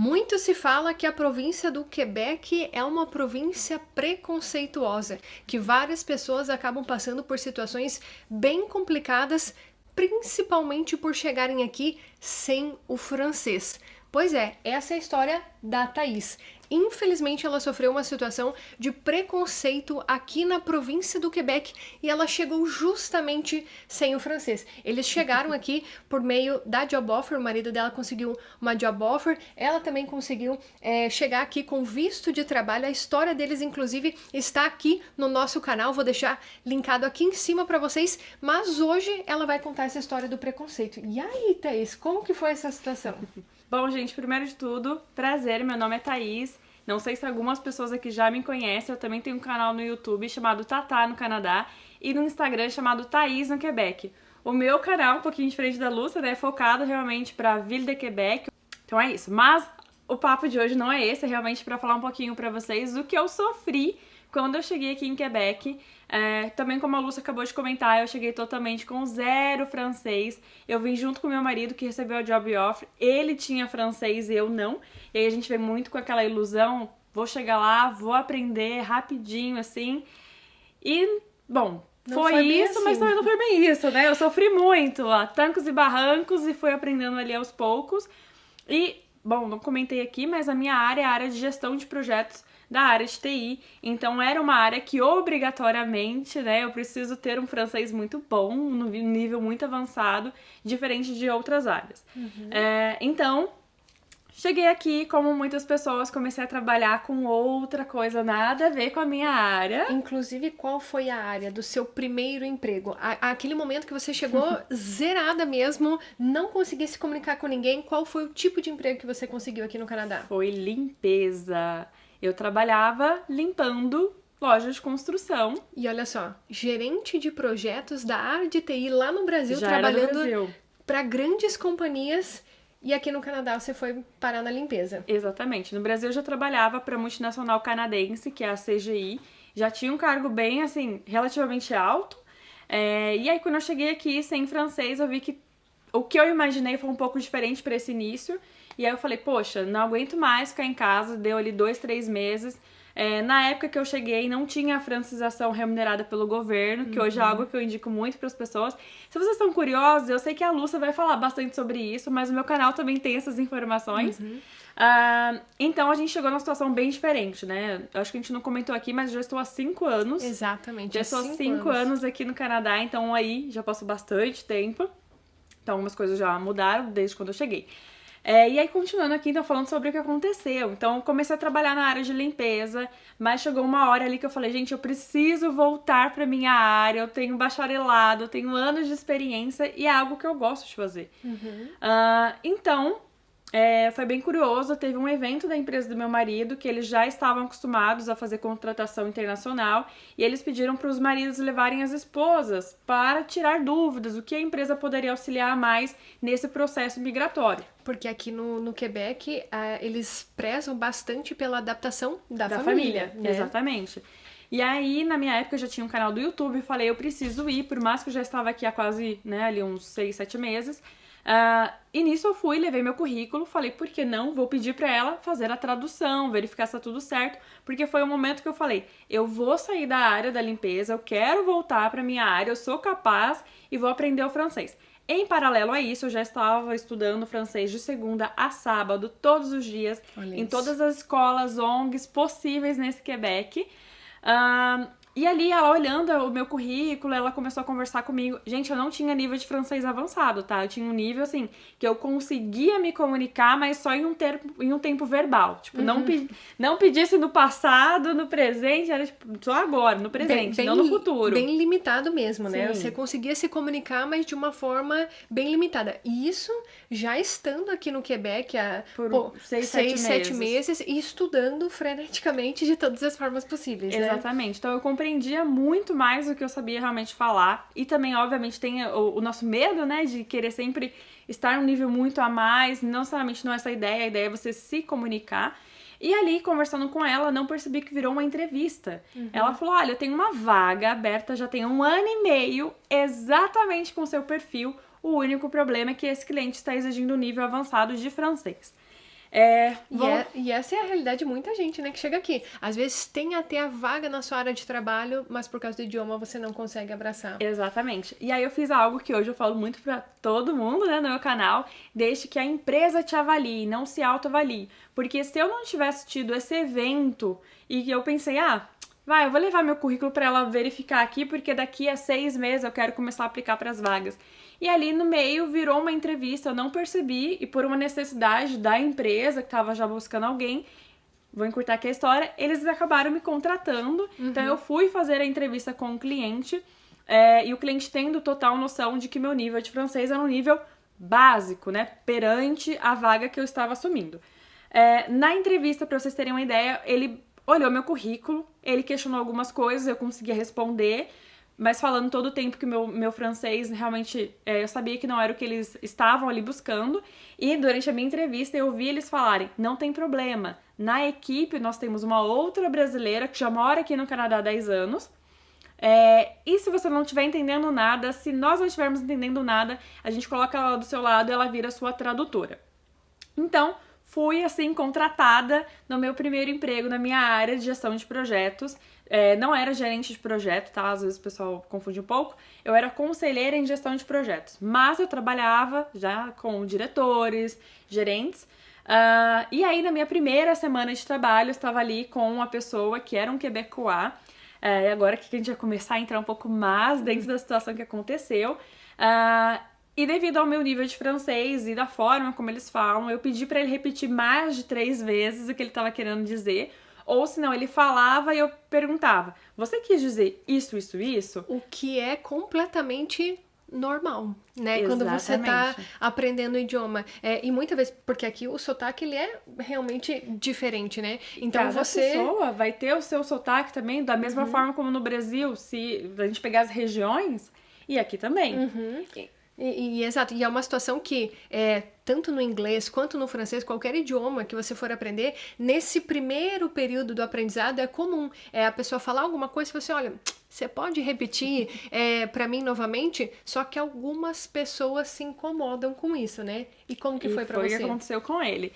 Muito se fala que a província do Quebec é uma província preconceituosa, que várias pessoas acabam passando por situações bem complicadas, principalmente por chegarem aqui sem o francês. Pois é, essa é a história da Thaís. Infelizmente, ela sofreu uma situação de preconceito aqui na província do Quebec e ela chegou justamente sem o francês. Eles chegaram aqui por meio da job offer, o marido dela conseguiu uma job offer, ela também conseguiu chegar aqui com visto de trabalho. A história deles, inclusive, está aqui no nosso canal, vou deixar linkado aqui em cima para vocês, mas hoje ela vai contar essa história do preconceito. E aí, Thaís, como que foi essa situação? Bom, gente, primeiro de tudo, prazer, meu nome é Thaís. Não sei se algumas pessoas aqui já me conhecem, eu também tenho um canal no YouTube chamado Tatá no Canadá e no Instagram chamado Thaís no Quebec. O meu canal, um pouquinho diferente da Lúcia, né, é focado realmente para Ville de Quebec. Então é isso, mas o papo de hoje não é esse, é realmente para falar um pouquinho para vocês do que eu sofri quando eu cheguei aqui em Quebec. Também como a Lúcia acabou de comentar, eu cheguei totalmente com zero francês. Eu vim junto com meu marido que recebeu a job offer. Ele tinha francês e eu não. E aí a gente veio muito com aquela ilusão, vou chegar lá, vou aprender rapidinho, assim. E, bom, foi isso, assim. Mas também não foi bem isso, né? Eu sofri muito, ó, tancos e barrancos e fui aprendendo ali aos poucos. E, bom, não comentei aqui, mas a minha área é a área de gestão de projetos da área de TI, então era uma área que obrigatoriamente, né, eu preciso ter um francês muito bom, no nível muito avançado, diferente de outras áreas. Então, cheguei aqui, como muitas pessoas, comecei a trabalhar com outra coisa, nada a ver com a minha área. Inclusive, qual foi a área do seu primeiro emprego? Aquele momento que você chegou zerada mesmo, não conseguia se comunicar com ninguém, qual foi o tipo de emprego que você conseguiu aqui no Canadá? Foi limpeza. Eu trabalhava limpando lojas de construção. E olha só, gerente de projetos da área de TI lá no Brasil, Já trabalhando para grandes companhias, e aqui no Canadá você foi parar na limpeza. Exatamente. No Brasil eu já trabalhava para a multinacional canadense, que é a CGI. Já tinha um cargo bem, assim, relativamente alto. E aí quando eu cheguei aqui sem francês, eu vi que o que eu imaginei foi um pouco diferente para esse início. E aí eu falei, poxa, não aguento mais ficar em casa, deu ali 2, 3 meses. Na época que eu cheguei, não tinha a francização remunerada pelo governo, que hoje é algo que eu indico muito para as pessoas. Se vocês estão curiosos, eu sei que a Lúcia vai falar bastante sobre isso, mas o meu canal também tem essas informações. Então a gente chegou numa situação bem diferente, né? Acho que a gente não comentou aqui, mas já estou há 5 anos. Exatamente, já estou há 5 anos aqui no Canadá, então aí já passou bastante tempo. Então algumas coisas já mudaram desde quando eu cheguei. E aí, continuando aqui, então, falando sobre o que aconteceu. Então, eu comecei a trabalhar na área de limpeza, mas chegou uma hora ali que eu falei, gente, eu preciso voltar pra minha área, eu tenho bacharelado, eu tenho anos de experiência e é algo que eu gosto de fazer. Então, foi bem curioso, teve um evento da empresa do meu marido que eles já estavam acostumados a fazer contratação internacional e eles pediram para os maridos levarem as esposas para tirar dúvidas, o que a empresa poderia auxiliar mais nesse processo migratório. Porque aqui no Quebec, eles prezam bastante pela adaptação da família, né? Exatamente. E aí, na minha época, eu já tinha um canal do YouTube e falei, eu preciso ir, por mais que eu já estava aqui há quase, né, ali uns 6, 7 meses. E nisso eu fui, levei meu currículo, falei, por que não? Vou pedir pra ela fazer a tradução, verificar se tá tudo certo, porque foi o momento que eu falei, eu vou sair da área da limpeza, eu quero voltar pra minha área, eu sou capaz e vou aprender o francês. Em paralelo a isso, eu já estava estudando francês de segunda a sábado, todos os dias, em todas as escolas, ONGs possíveis nesse Quebec. E ali, ela olhando o meu currículo, ela começou a conversar comigo. Gente, eu não tinha nível de francês avançado, tá? Eu tinha um nível, assim, que eu conseguia me comunicar, mas só em um tempo verbal. Tipo, não pedisse no passado, no presente, era tipo, só agora, no presente, não no futuro. Bem limitado mesmo, né? Sim. Você conseguia se comunicar, mas de uma forma bem limitada. E isso já estando aqui no Quebec há 6, 7 meses e estudando freneticamente de todas as formas possíveis, né? Exatamente. Então eu compreendia muito mais do que eu sabia realmente falar. E também, obviamente, tem o nosso medo, né, de querer sempre estar num nível muito a mais. Não necessariamente não é essa ideia, a ideia é você se comunicar. E ali, conversando com ela, não percebi que virou uma entrevista. Ela falou, olha, eu tenho uma vaga aberta já tem 1 ano e meio, exatamente com o seu perfil. O único problema é que esse cliente está exigindo um nível avançado de francês. E essa é a realidade de muita gente, né, que chega aqui. Às vezes tem até a vaga na sua área de trabalho, mas por causa do idioma você não consegue abraçar. Exatamente. E aí eu fiz algo que hoje eu falo muito pra todo mundo, né, no meu canal, deixe que a empresa te avalie, não se autoavalie. Porque se eu não tivesse tido esse evento e que eu pensei, eu vou levar meu currículo pra ela verificar aqui, porque daqui a 6 meses eu quero começar a aplicar pras vagas. E ali no meio virou uma entrevista, eu não percebi, e por uma necessidade da empresa que estava já buscando alguém, vou encurtar aqui a história, eles acabaram me contratando. Então eu fui fazer a entrevista com o cliente, e o cliente tendo total noção de que meu nível de francês era um nível básico, né, perante a vaga que eu estava assumindo. Na entrevista, para vocês terem uma ideia, ele olhou meu currículo, ele questionou algumas coisas, eu conseguia responder, mas falando todo o tempo que meu francês realmente, eu sabia que não era o que eles estavam ali buscando. E durante a minha entrevista eu ouvi eles falarem, não tem problema, na equipe nós temos uma outra brasileira que já mora aqui no Canadá há 10 anos. E se você não estiver entendendo nada, se nós não estivermos entendendo nada, a gente coloca ela do seu lado e ela vira sua tradutora. Então, fui, assim, contratada no meu primeiro emprego na minha área de gestão de projetos. Não era gerente de projeto, tá? Às vezes o pessoal confunde um pouco. Eu era conselheira em gestão de projetos. Mas eu trabalhava já com diretores, gerentes. E aí, na minha primeira semana de trabalho, eu estava ali com uma pessoa que era um quebecois. E agora que a gente vai começar a entrar um pouco mais dentro da situação que aconteceu. E devido ao meu nível de francês e da forma como eles falam, eu pedi pra ele repetir mais de 3 vezes o que ele estava querendo dizer. Ou senão ele falava e eu perguntava, você quis dizer isso, isso, isso? O que é completamente normal, né? Exatamente. Quando você tá aprendendo o idioma. E muitas vezes, porque aqui o sotaque, ele é realmente diferente, né? Então cada pessoa vai ter o seu sotaque também, da mesma forma como no Brasil, se a gente pegar as regiões, e aqui também. Exato, e é uma situação que, tanto no inglês quanto no francês, qualquer idioma que você for aprender, nesse primeiro período do aprendizado é comum a pessoa falar alguma coisa e você, olha, você pode repetir pra mim novamente? Só que algumas pessoas se incomodam com isso, né? E como que foi pra você? Foi o que aconteceu com ele.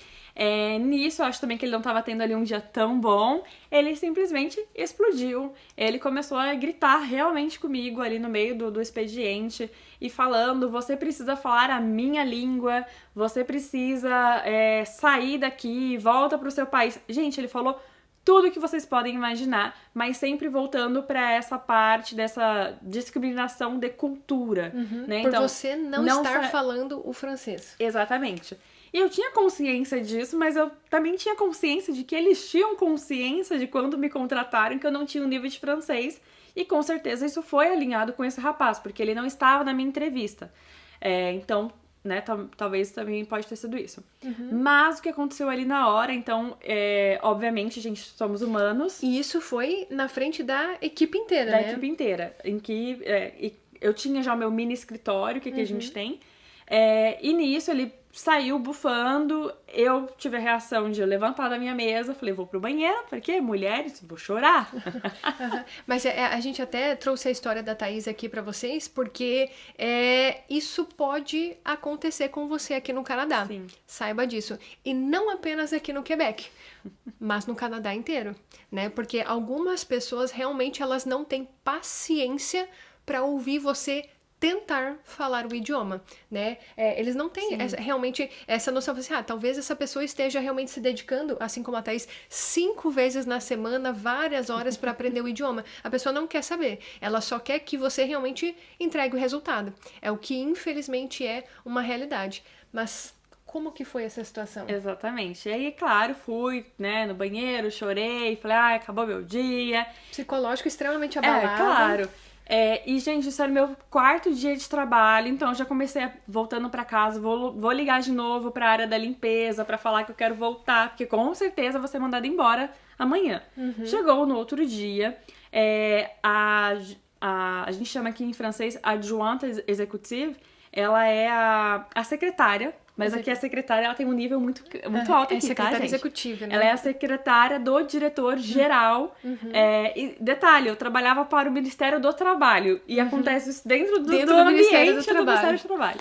Nisso, eu acho também que ele não estava tendo ali um dia tão bom, ele simplesmente explodiu. Ele começou a gritar realmente comigo ali no meio do expediente e falando, você precisa falar a minha língua, você precisa sair daqui, volta pro seu país. Gente, ele falou tudo que vocês podem imaginar, mas sempre voltando para essa parte dessa discriminação de cultura, né? Por então, você não estar falando o francês. Exatamente. E eu tinha consciência disso, mas eu também tinha consciência de que eles tinham consciência de quando me contrataram que eu não tinha um nível de francês. E com certeza isso foi alinhado com esse rapaz, porque ele não estava na minha entrevista. Então, né, talvez também pode ter sido isso. Mas o que aconteceu ali na hora, então, obviamente, gente, somos humanos. E isso foi na frente da equipe inteira, né? Da equipe inteira, em que eu tinha já o meu mini escritório, que a gente tem. E nisso ele saiu bufando, eu tive a reação de eu levantar da minha mesa, falei, vou pro banheiro, porque mulheres, vou chorar. Mas a gente até trouxe a história da Thaís aqui pra vocês, porque isso pode acontecer com você aqui no Canadá. Sim. Saiba disso. E não apenas aqui no Quebec, mas no Canadá inteiro, né? Porque algumas pessoas realmente elas não têm paciência pra ouvir você tentar falar o idioma, né? Eles não têm realmente essa noção, assim, talvez essa pessoa esteja realmente se dedicando, assim como a Thaís, 5 vezes na semana, várias horas para aprender o idioma. A pessoa não quer saber, ela só quer que você realmente entregue o resultado. É o que, infelizmente, é uma realidade. Mas como que foi essa situação? Exatamente. E aí, claro, fui, né, no banheiro, chorei, falei, acabou meu dia. Psicológico extremamente abalado. Claro. E, gente, isso era meu 4º dia de trabalho, então eu já comecei voltando pra casa, vou ligar de novo pra área da limpeza, pra falar que eu quero voltar, porque com certeza vou ser mandada embora amanhã. Chegou no outro dia, a gente chama aqui em francês adjointe exécutive, ela é a secretária, mas aqui a secretária ela tem um nível muito alto aqui, secretária tá, gente? executiva, né? Ela é a secretária do diretor-geral. E detalhe, eu trabalhava para o Ministério do Trabalho. E acontece isso dentro do ambiente do Ministério do Trabalho.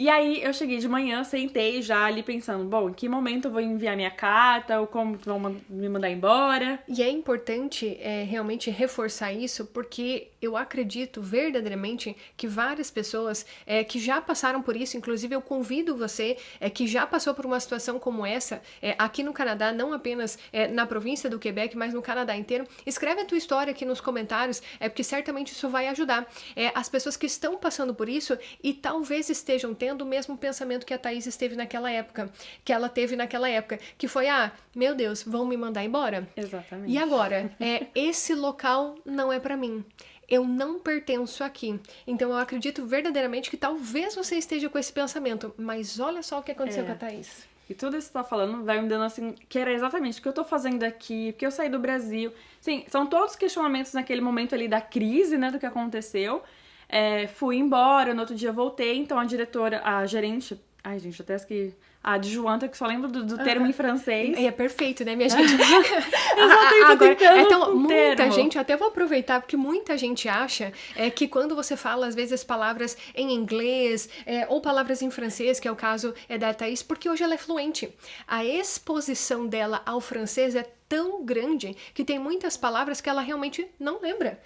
E aí eu cheguei de manhã, sentei já ali pensando, bom, em que momento eu vou enviar minha carta, ou como vão me mandar embora. E é importante realmente reforçar isso, porque eu acredito verdadeiramente que várias pessoas que já passaram por isso, inclusive eu convido você que já passou por uma situação como essa, aqui no Canadá, não apenas na província do Quebec, mas no Canadá inteiro, escreve a tua história aqui nos comentários, porque certamente isso vai ajudar as pessoas que estão passando por isso e talvez estejam tendo o mesmo pensamento que a Thaís esteve naquela época, que ela teve naquela época, que foi, meu Deus, vão me mandar embora? Exatamente. E agora, esse local não é pra mim. Eu não pertenço aqui. Então eu acredito verdadeiramente que talvez você esteja com esse pensamento, mas olha só o que aconteceu com a Thaís. E tudo isso que você tá falando vai me dando assim, que era exatamente o que eu tô fazendo aqui, porque eu saí do Brasil. Sim, são todos questionamentos naquele momento ali da crise, né, do que aconteceu. Fui embora, no outro dia voltei, então a gerente, ai gente, até que a adjuvanta, que só lembro do termo em francês. É perfeito, né, minha gente? Exatamente, então, muita gente, até vou aproveitar, porque muita gente acha que quando você fala, às vezes, palavras em inglês ou palavras em francês, que é o caso da Thaís, porque hoje ela é fluente. A exposição dela ao francês é tão grande que tem muitas palavras que ela realmente não lembra.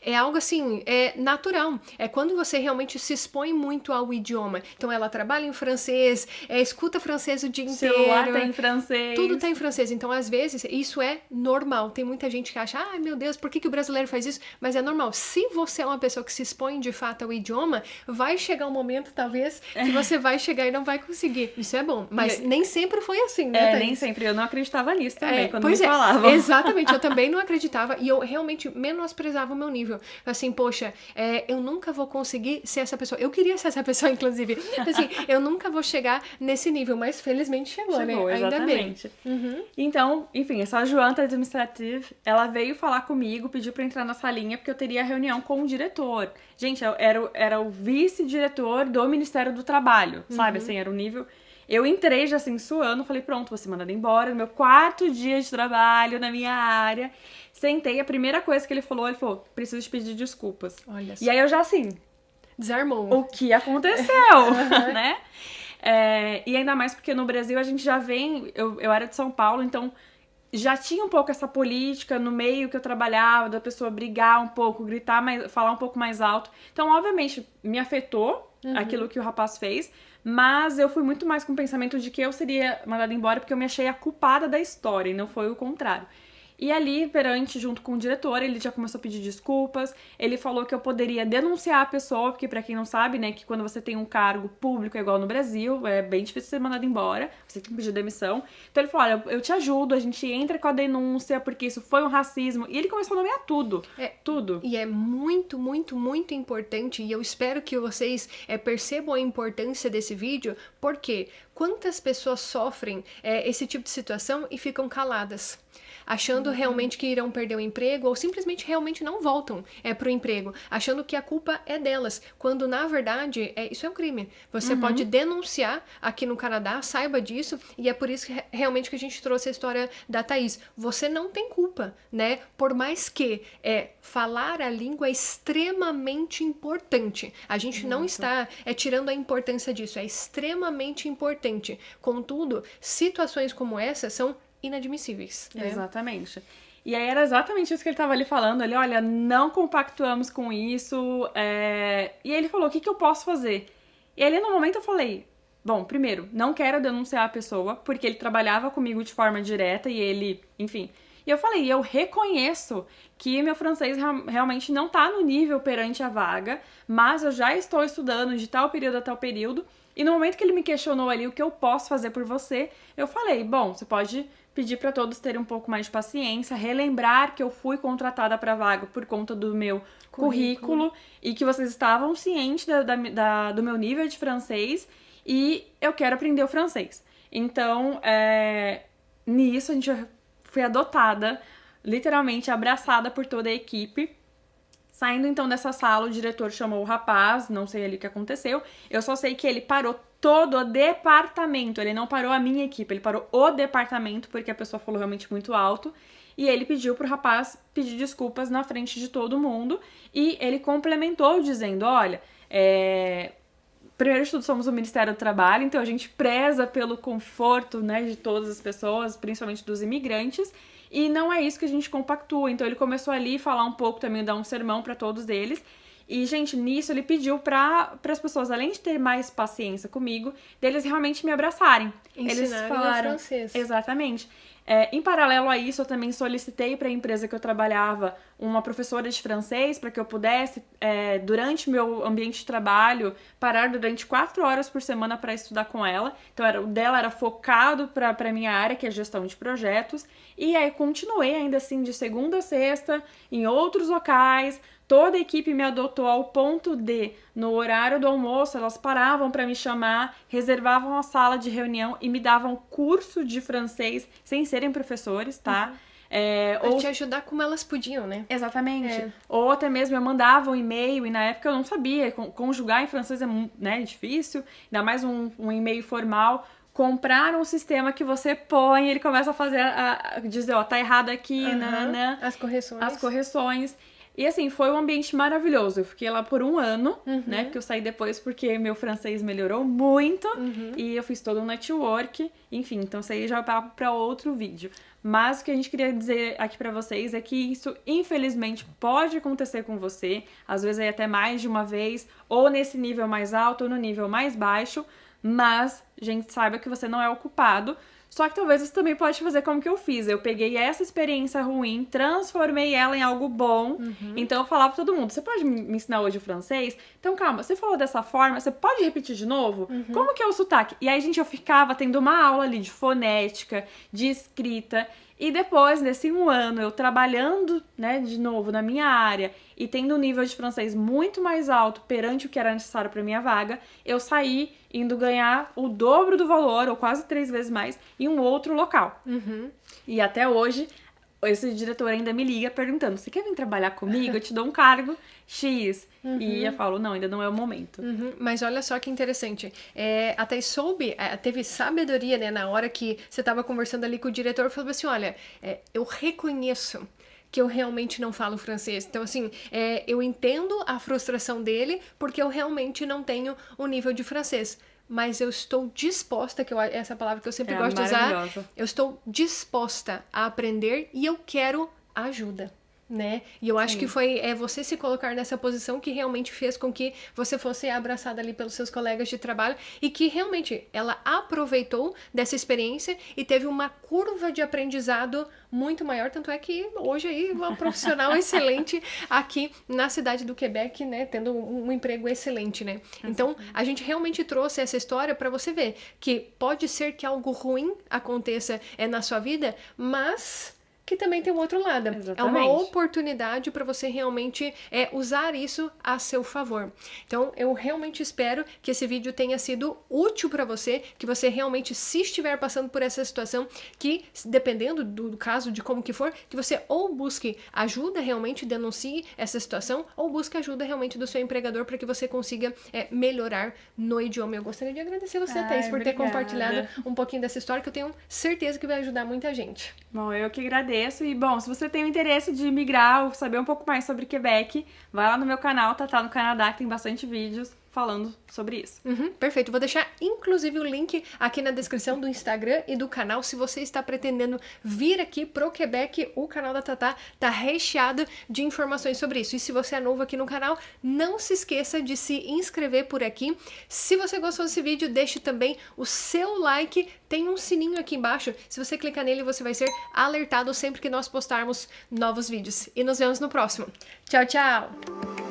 É algo assim, natural. É quando você realmente se expõe muito ao idioma. Então ela trabalha em francês, escuta francês o dia inteiro. O celular tá em francês. Tudo tá em francês. Então, às vezes, isso é normal. Tem muita gente que acha, meu Deus, por que o brasileiro faz isso? Mas é normal. Se você é uma pessoa que se expõe de fato ao idioma, vai chegar um momento, talvez, que você vai chegar e não vai conseguir. Isso é bom. Mas nem sempre foi assim, né, Thaís? Nem sempre. Eu não acreditava nisso também, quando me falavam. Exatamente, eu também não acreditava e eu realmente menosprezava o meu nível. Assim, poxa, eu nunca vou conseguir ser essa pessoa. Eu queria ser essa pessoa, inclusive. Assim, eu nunca vou chegar nesse nível, mas felizmente chegou, né? Ainda bem. Então, enfim, essa ajudante administrativa, ela veio falar comigo, pediu pra entrar na salinha, porque eu teria reunião com o diretor. Gente, era o vice-diretor do Ministério do Trabalho, sabe? Assim, era o nível... Eu entrei já assim, suando, falei, pronto, vou ser mandada embora, no meu 4º dia de trabalho na minha área. Sentei, a primeira coisa que ele falou, preciso te pedir desculpas. Olha só. E aí eu já assim... Desarmou. O que aconteceu, né? E ainda mais porque no Brasil a gente já vem... Eu era de São Paulo, então já tinha um pouco essa política no meio que eu trabalhava, da pessoa brigar um pouco, gritar, falar um pouco mais alto. Então, obviamente, me afetou aquilo que o rapaz fez, mas eu fui muito mais com o pensamento de que eu seria mandada embora porque eu me achei a culpada da história e não foi o contrário. E ali, junto com o diretor, ele já começou a pedir desculpas, ele falou que eu poderia denunciar a pessoa, porque pra quem não sabe, né, que quando você tem um cargo público igual no Brasil, é bem difícil ser mandado embora, você tem que pedir demissão. Então ele falou, olha, eu te ajudo, a gente entra com a denúncia, porque isso foi um racismo, e ele começou a nomear tudo, tudo. E é muito, muito, muito importante, e eu espero que vocês percebam a importância desse vídeo, porque quantas pessoas sofrem esse tipo de situação e ficam caladas? Achando realmente que irão perder o emprego ou simplesmente realmente não voltam pro emprego, achando que a culpa é delas, quando na verdade isso é um crime. Você pode denunciar aqui no Canadá, saiba disso, e é por isso que realmente que a gente trouxe a história da Thaís. Você não tem culpa, né? Por mais que falar a língua é extremamente importante. A gente não está tirando a importância disso, é extremamente importante. Contudo, situações como essa são inadmissíveis. Né? Exatamente. E aí era exatamente isso que ele tava ali falando. Ele, olha, não compactuamos com isso. E aí ele falou, o que eu posso fazer? E ali no momento eu falei, bom, primeiro, não quero denunciar a pessoa, porque ele trabalhava comigo de forma direta e ele, enfim... E eu falei, eu reconheço que meu francês realmente não tá no nível perante a vaga, mas eu já estou estudando de tal período a tal período, e no momento que ele me questionou ali o que eu posso fazer por você, eu falei, bom, você pode pedir para todos terem um pouco mais de paciência, relembrar que eu fui contratada para a vaga por conta do meu currículo e que vocês estavam cientes do meu nível de francês e eu quero aprender o francês. Então, nisso a gente fui adotada, literalmente abraçada por toda a equipe. Saindo então dessa sala, o diretor chamou o rapaz, não sei ali o que aconteceu, eu só sei que ele parou todo o departamento, ele não parou a minha equipe, ele parou o departamento, porque a pessoa falou realmente muito alto, e ele pediu pro rapaz pedir desculpas na frente de todo mundo, e ele complementou dizendo, olha, primeiro de tudo, somos o Ministério do Trabalho, então a gente preza pelo conforto, né, de todas as pessoas, principalmente dos imigrantes, e não é isso que a gente compactua. Então ele começou ali a falar um pouco também, dar um sermão para todos eles. E, gente, nisso ele pediu para as pessoas, além de ter mais paciência comigo, deles realmente me abraçarem. Eles falaram francês. Exatamente. Em paralelo a isso, eu também solicitei para a empresa que eu trabalhava uma professora de francês para que eu pudesse, durante meu ambiente de trabalho, parar durante 4 horas por semana para estudar com ela. Então, o dela era focado para a minha área, que é gestão de projetos. E aí, continuei ainda assim, de segunda a sexta, em outros locais. Toda a equipe me adotou ao ponto de, no horário do almoço, elas paravam para me chamar, reservavam a sala de reunião e me davam curso de francês sem serem professores, tá? Ou te ajudar como elas podiam, né? Exatamente. Ou até mesmo eu mandava um e-mail e na época eu não sabia. Conjugar em francês é, né, difícil, ainda mais um e-mail formal. Compraram um sistema que você põe, ele começa a fazer, dizer, ó, tá errado aqui, nananã. As correções. As correções. E assim, foi um ambiente maravilhoso. Eu fiquei lá por 1 ano, né? Porque eu saí depois porque meu francês melhorou muito. E eu fiz todo um network. Enfim, então isso aí já vai pra outro vídeo. Mas o que a gente queria dizer aqui pra vocês é que isso, infelizmente, pode acontecer com você. Às vezes aí até mais de uma vez. Ou nesse nível mais alto, ou no nível mais baixo. Mas, gente, saiba que você não é o culpado. Só que talvez você também pode fazer como que eu fiz. Eu peguei essa experiência ruim, transformei ela em algo bom. Então eu falava pra todo mundo, você pode me ensinar hoje o francês? Então calma, você falou dessa forma, você pode repetir de novo? Como que é o sotaque? E aí, gente, eu ficava tendo uma aula ali de fonética, de escrita. E depois, nesse 1 ano, eu trabalhando, né, de novo na minha área e tendo um nível de francês muito mais alto perante o que era necessário para minha vaga, eu saí indo ganhar o dobro do valor, ou quase 3 vezes mais, em um outro local. E até hoje, esse diretor ainda me liga perguntando, você quer vir trabalhar comigo? Eu te dou um cargo X. E eu falo, não, ainda não é o momento. Mas olha só que interessante. Até teve sabedoria, né, na hora que você estava conversando ali com o diretor, falou assim, olha, eu reconheço que eu realmente não falo francês. Então, assim, eu entendo a frustração dele, porque eu realmente não tenho o nível de francês. Mas eu estou disposta, essa palavra que eu sempre gosto de usar, eu estou disposta a aprender e eu quero ajuda. Né? E eu acho que foi você se colocar nessa posição que realmente fez com que você fosse abraçada ali pelos seus colegas de trabalho e que realmente ela aproveitou dessa experiência e teve uma curva de aprendizado muito maior, tanto é que hoje aí uma profissional excelente aqui na cidade do Quebec, né, tendo um emprego excelente, né? Então, a gente realmente trouxe essa história para você ver que pode ser que algo ruim aconteça na sua vida, mas que também tem um outro lado. Exatamente. É uma oportunidade para você realmente usar isso a seu favor. Então, eu realmente espero que esse vídeo tenha sido útil para você, que você realmente, se estiver passando por essa situação, que dependendo do caso, de como que for, que você ou busque ajuda realmente, denuncie essa situação, ou busque ajuda realmente do seu empregador para que você consiga melhorar no idioma. Eu gostaria de agradecer você, Thaís, por ter compartilhado um pouquinho dessa história, que eu tenho certeza que vai ajudar muita gente. Bom, eu que agradeço. E, bom, se você tem o interesse de migrar ou saber um pouco mais sobre Quebec, vai lá no meu canal, Tatá no Canadá, que tem bastante vídeos falando sobre isso. Perfeito. Vou deixar, inclusive, o link aqui na descrição do Instagram e do canal. Se você está pretendendo vir aqui pro Quebec, o canal da Tatá tá recheado de informações sobre isso. E se você é novo aqui no canal, não se esqueça de se inscrever por aqui. Se você gostou desse vídeo, deixe também o seu like. Tem um sininho aqui embaixo. Se você clicar nele, você vai ser alertado sempre que nós postarmos novos vídeos. E nos vemos no próximo. Tchau, tchau!